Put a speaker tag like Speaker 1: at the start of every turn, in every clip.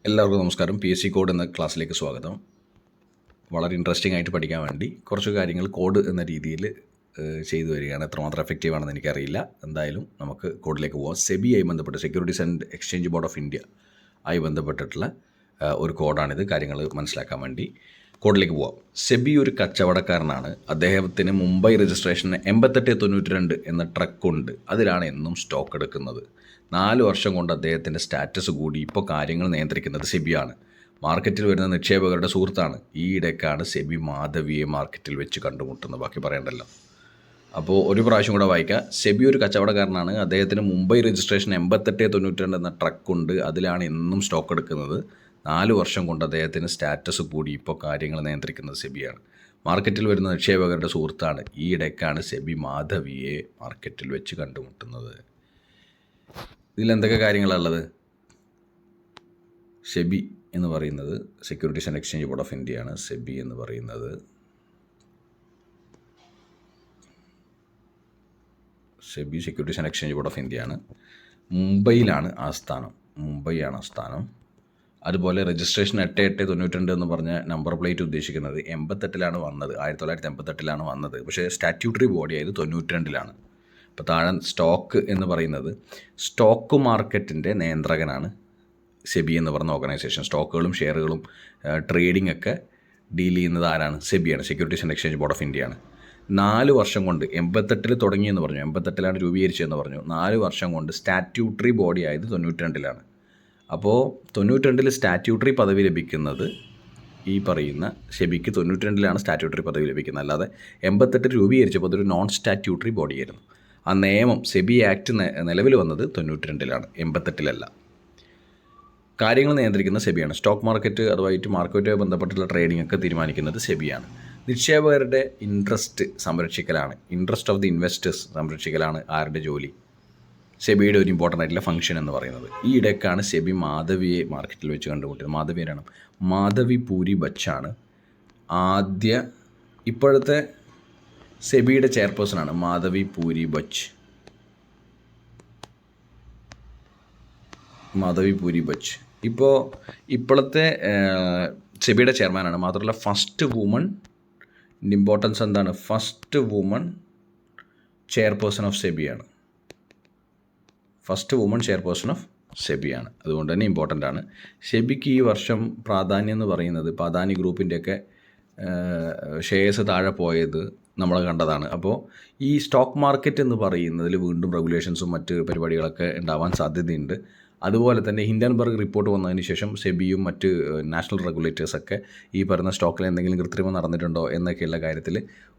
Speaker 1: എല്ലാവർക്കും നമസ്കാരം. PSC code എന്ന ക്ലാസ്സിലേക്ക് സ്വാഗതം. വളരെ ഇൻട്രസ്റ്റിംഗ് ആയിട്ട് പഠിക്കാൻ വേണ്ടി കുറച്ച് കാര്യങ്ങൾ കോഡ് എന്ന രീതിയിൽ ചെയ്തു വരികയാണ്. എത്രമാത്രം എഫക്റ്റീവ് ആണെന്ന് എനിക്കറിയില്ല. എന്തായാലും നമുക്ക് കോഡിലേക്ക് പോകാം. സെബിയായി ബന്ധപ്പെട്ട് securities and Exchange Board of India ആയി ബന്ധപ്പെട്ടിട്ടുള്ള ഒരു കോഡാണിത്. കാര്യങ്ങൾ മനസ്സിലാക്കാൻ വേണ്ടി കോഡിലേക്ക് പോകാം. സെബി ഒരു കച്ചവടക്കാരനാണ്. അദ്ദേഹത്തിന് മുംബൈ രജിസ്ട്രേഷൻ 8892 എന്ന ട്രക്കുണ്ട്. അതിലാണ് എന്നും സ്റ്റോക്ക് എടുക്കുന്നത്. 4 വർഷം കൊണ്ട് അദ്ദേഹത്തിൻ്റെ സ്റ്റാറ്റസ് കൂടി. ഇപ്പോൾ കാര്യങ്ങൾ നിയന്ത്രിക്കുന്നത് സെബിയാണ്. മാർക്കറ്റിൽ വരുന്ന നിക്ഷേപകരുടെ സുഹൃത്താണ്. ഈ ഇടയ്ക്കാണ് സെബി മാധവിയെ മാർക്കറ്റിൽ വെച്ച് കണ്ടുമുട്ടുന്നത്. ബാക്കി പറയണ്ടല്ലോ. അപ്പോൾ ഒരു പ്രാവശ്യം കൂടെ വായിക്കാം. സെബി ഒരു കച്ചവടക്കാരനാണ്. അദ്ദേഹത്തിന് മുംബൈ രജിസ്ട്രേഷൻ 8892 എന്ന ട്രക്കുണ്ട്. അതിലാണ് എന്നും സ്റ്റോക്ക് എടുക്കുന്നത്. 4 വർഷം കൊണ്ട് അദ്ദേഹത്തിന് സ്റ്റാറ്റസ് കൂടി. ഇപ്പോൾ കാര്യങ്ങൾ നിയന്ത്രിക്കുന്നത് സെബിയാണ്. മാർക്കറ്റിൽ വരുന്ന നിക്ഷേപകരുടെ സുഹൃത്താണ്. ഈ ഇടയ്ക്കാണ് സെബി മാധവിയെ മാർക്കറ്റിൽ വെച്ച് കണ്ടുമുട്ടുന്നത്. ഇതിലെന്തൊക്കെ കാര്യങ്ങളുള്ളത്? സെബി എന്ന് പറയുന്നത് securities and Exchange Board of ഇന്ത്യയാണ്. സെബി എന്ന് പറയുന്നത് SEBI securities and Exchange Board of ഇന്ത്യയാണ്. മുംബൈയിലാണ് ആസ്ഥാനം. അതുപോലെ രജിസ്ട്രേഷൻ 8892 എന്ന് പറഞ്ഞ നമ്പർ പ്ലേറ്റ് ഉദ്ദേശിക്കുന്നത് 88 വന്നത്. 1988 വന്നത്. പക്ഷേ സ്റ്റാറ്റ്യൂട്ടറി ബോഡി ആയത് 92 ഇപ്പോൾ താഴെ സ്റ്റോക്ക് എന്ന് പറയുന്നത് സ്റ്റോക്ക് മാർക്കറ്റിൻ്റെ നിയന്ത്രകനാണ് സെബി എന്ന് പറഞ്ഞ ഓർഗനൈസേഷൻ. സ്റ്റോക്കുകളും ഷെയറുകളും ട്രേഡിംഗ് ഒക്കെ ഡീൽ ചെയ്യുന്നത് ആരാണ്? സെബിയാണ്. Securities and Exchange Board of ഇന്ത്യയാണ്. 4 വർഷം കൊണ്ട് 88 തുടങ്ങിയെന്ന് പറഞ്ഞു, 88 രൂപീകരിച്ചതെന്ന് പറഞ്ഞു. 4 വർഷം കൊണ്ട് സ്റ്റാറ്റ്യൂട്ടറി ബോഡി ആയത് 92 അപ്പോൾ 92 സ്റ്റാറ്റ്യൂട്ടറി പദവി ലഭിക്കുന്നത് ഈ പറയുന്ന സെബിക്ക് 92 സ്റ്റാറ്റ്യൂട്ടറി പദവി ലഭിക്കുന്നത്. അല്ലാതെ 88 രൂപീകരിച്ചപ്പോൾ അതൊരു നോൺ സ്റ്റാറ്റ്യൂട്ടറി ബോഡിയായിരുന്നു. ആ നിയമം സെബി ആക്ട് നിലവിൽ വന്നത് 92 88 കാര്യങ്ങൾ നിയന്ത്രിക്കുന്ന സെബിയാണ്. സ്റ്റോക്ക് മാർക്കറ്റ് മാർക്കറ്റുമായി ബന്ധപ്പെട്ടുള്ള ട്രേഡിംഗ് ഒക്കെ തീരുമാനിക്കുന്നത് സെബിയാണ്. നിക്ഷേപകരുടെ ഇൻട്രസ്റ്റ് സംരക്ഷിക്കലാണ്. ഇൻട്രസ്റ്റ് ഓഫ് ദി ഇൻവെസ്റ്റേഴ്സ് സംരക്ഷിക്കലാണ് ആരുടെ ജോലി? സെബിയുടെ ഒരു ഇമ്പോർട്ടൻ്റ് ആയിട്ടുള്ള ഫംഗ്ഷൻ എന്ന് പറയുന്നത്. ഈ ഇടയ്ക്കാണ് സെബി മാധവിയെ മാർക്കറ്റിൽ വെച്ച് കണ്ടുമുട്ടിയത്. മാധവിയാണ് മാധവി പൂരി ബച്ചാണ് ഇപ്പോഴത്തെ സെബിയുടെ ചെയർപേഴ്സണാണ് മാധവി പൂരി ബച്ച്. ഇപ്പോഴത്തെ സെബിയുടെ ചെയർമാനാണ്. മാത്രമല്ല ഫസ്റ്റ് വുമൺ ഇമ്പോർട്ടൻസ് എന്താണ്? ഫസ്റ്റ് വുമൺ ചെയർപേഴ്സൺ ഓഫ് സെബിയാണ്. അതുകൊണ്ട് തന്നെ ഇമ്പോർട്ടൻ്റ് ആണ്. സെബിക്ക് ഈ വർഷം പ്രാധാന്യം എന്ന് പറയുന്നത് അദാനി ഗ്രൂപ്പിൻ്റെയൊക്കെ ഷെയർസ് താഴെ പോയത് നമ്മൾ കണ്ടതാണ്. അപ്പോൾ ഈ സ്റ്റോക്ക് മാർക്കറ്റ് എന്ന് പറയുന്നതിൽ വീണ്ടും റെഗുലേഷൻസും മറ്റ് പരിപാടികളൊക്കെ ഉണ്ടാവാൻ സാധ്യതയുണ്ട്. അതുപോലെ തന്നെ ഹിൻഡൻബർഗ് റിപ്പോർട്ട് വന്നതിന് ശേഷം സെബിയും മറ്റ് നാഷണൽ റെഗുലേറ്റേഴ്സൊക്കെ ഈ പറയുന്ന സ്റ്റോക്കിൽ എന്തെങ്കിലും കൃത്രിമം നടന്നിട്ടുണ്ടോ എന്നൊക്കെയുള്ള കാര്യത്തിൽ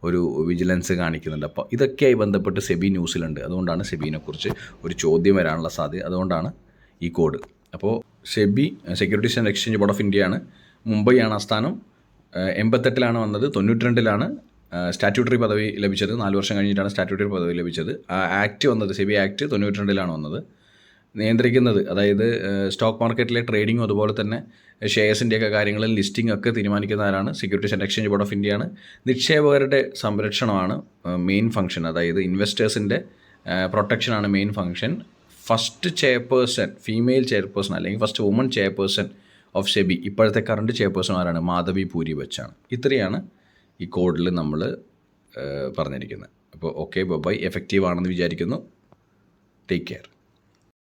Speaker 1: ഒരു വിജിലൻസ് കാണിക്കുന്നുണ്ട്. അപ്പോൾ ഇതൊക്കെയായി ബന്ധപ്പെട്ട് സെബി ന്യൂസിലുണ്ട്. അതുകൊണ്ടാണ് സെബിനെക്കുറിച്ച് ഒരു ചോദ്യം വരാനുള്ള സാധ്യത. അതുകൊണ്ടാണ് ഈ കോഡ്. അപ്പോൾ SEBI securities and Exchange Board of ഇന്ത്യയാണ്. മുംബൈയാണ് ആസ്ഥാനം. 88 വന്നത്. 92 സ്റ്റാറ്റ്യൂട്ടറി പദവി ലഭിച്ചത്. 4 വർഷം കഴിഞ്ഞിട്ടാണ് സ്റ്റാറ്റ്യൂട്ടറി പദവി ലഭിച്ചത്. ആക്ട് വന്നത് സെബി ആക്ട് 92 വന്നത്. നിയന്ത്രിക്കുന്നത് അതായത് സ്റ്റോക്ക് മാർക്കറ്റിലെ ട്രേഡിങ്ങും അതുപോലെ തന്നെ ഷെയർസിൻ്റെയൊക്കെ കാര്യങ്ങളിൽ ലിസ്റ്റിംഗ് ഒക്കെ തീരുമാനിക്കുന്ന ആരാണ്? Securities and Exchange Board of ഇന്ത്യയാണ്. നിക്ഷേപകരുടെ സംരക്ഷണമാണ് മെയിൻ ഫംഗ്ഷൻ. അതായത് ഇൻവെസ്റ്റേഴ്സിൻ്റെ പ്രൊട്ടക്ഷനാണ് main function. First chairperson female chairperson അല്ലെങ്കിൽ first woman chairperson of SEBI ഇപ്പോഴത്തെ കറണ്ട് ചെയർപേഴ്സൺ ആരാണ്? മാധവി പൂരി ബച്ചാണ്. ഇത്രയാണ് ഈ കോഡിൽ നമ്മൾ പറഞ്ഞിരിക്കുന്നത്. അപ്പോൾ ഓക്കെ, ബൈ. എഫക്റ്റീവ് ആണെന്ന് വിചാരിക്കുന്നു. Take care.